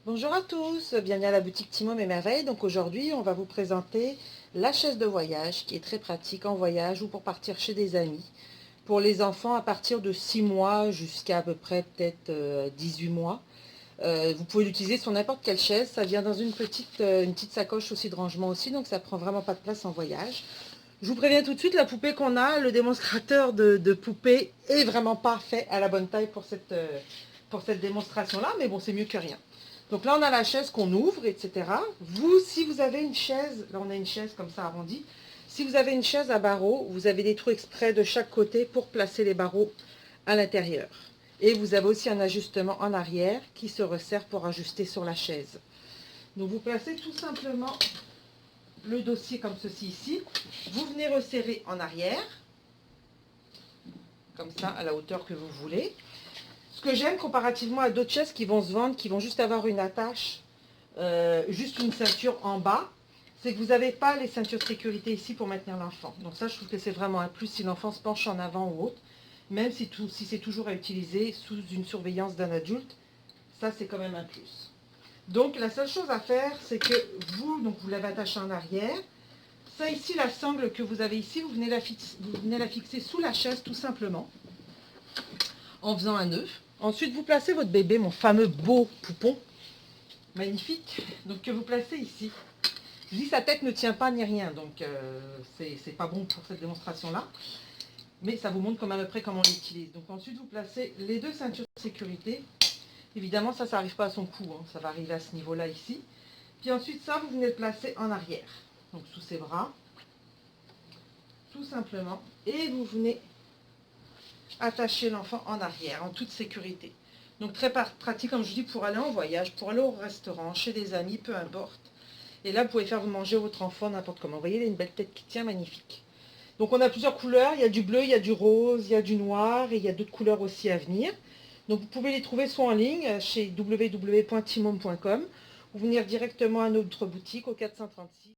Bonjour à tous, bienvenue à la boutique Timon et Merveilles. Donc aujourd'hui, on va vous présenter la chaise de voyage qui est très pratique en voyage ou pour partir chez des amis. Pour les enfants à partir de 6 mois jusqu'à à peu près peut-être 18 mois. Vous pouvez l'utiliser sur n'importe quelle chaise. Ça vient dans une petite sacoche aussi de rangement aussi, donc ça prend vraiment pas de place en voyage. Je vous préviens tout de suite, la poupée qu'on a, le démonstrateur de poupée est vraiment pas fait à la bonne taille pour cette démonstration-là, mais bon, c'est mieux que rien. Donc là, on a la chaise qu'on ouvre, etc. Vous, si vous avez une chaise, là on a une chaise comme ça arrondie, si vous avez une chaise à barreaux, vous avez des trous exprès de chaque côté pour placer les barreaux à l'intérieur. Et vous avez aussi un ajustement en arrière qui se resserre pour ajuster sur la chaise. Donc vous placez tout simplement le dossier comme ceci ici. Vous venez resserrer en arrière, comme ça, à la hauteur que vous voulez. Ce que j'aime comparativement à d'autres chaises qui vont se vendre, qui vont juste avoir une attache, juste une ceinture en bas, c'est que vous n'avez pas les ceintures de sécurité ici pour maintenir l'enfant. Donc ça, je trouve que c'est vraiment un plus si l'enfant se penche en avant ou autre, même si c'est toujours à utiliser sous une surveillance d'un adulte, ça c'est quand même un plus. Donc la seule chose à faire, c'est que vous l'avez attaché en arrière. Ça ici, la sangle que vous avez ici, vous venez la fixer sous la chaise tout simplement, en faisant un nœud. Ensuite, vous placez votre bébé, mon fameux beau poupon, magnifique, donc que vous placez ici. Je dis sa tête ne tient pas ni rien, donc c'est pas bon pour cette démonstration-là. Mais ça vous montre comme à peu près comment on l'utilise. Donc ensuite, vous placez les deux ceintures de sécurité. Évidemment, ça n'arrive pas à son cou, hein. Ça va arriver à ce niveau-là ici. Puis ensuite, ça, vous venez le placer en arrière, donc sous ses bras, tout simplement. Et vous venez attacher l'enfant en arrière, en toute sécurité. Donc très pratique, comme je dis, pour aller en voyage, pour aller au restaurant, chez des amis, peu importe. Et là, vous pouvez faire manger votre enfant n'importe comment. Vous voyez, il a une belle tête qui tient, magnifique. Donc on a plusieurs couleurs, il y a du bleu, il y a du rose, il y a du noir et il y a d'autres couleurs aussi à venir. Donc vous pouvez les trouver soit en ligne chez www.timon.com ou venir directement à notre boutique au 436.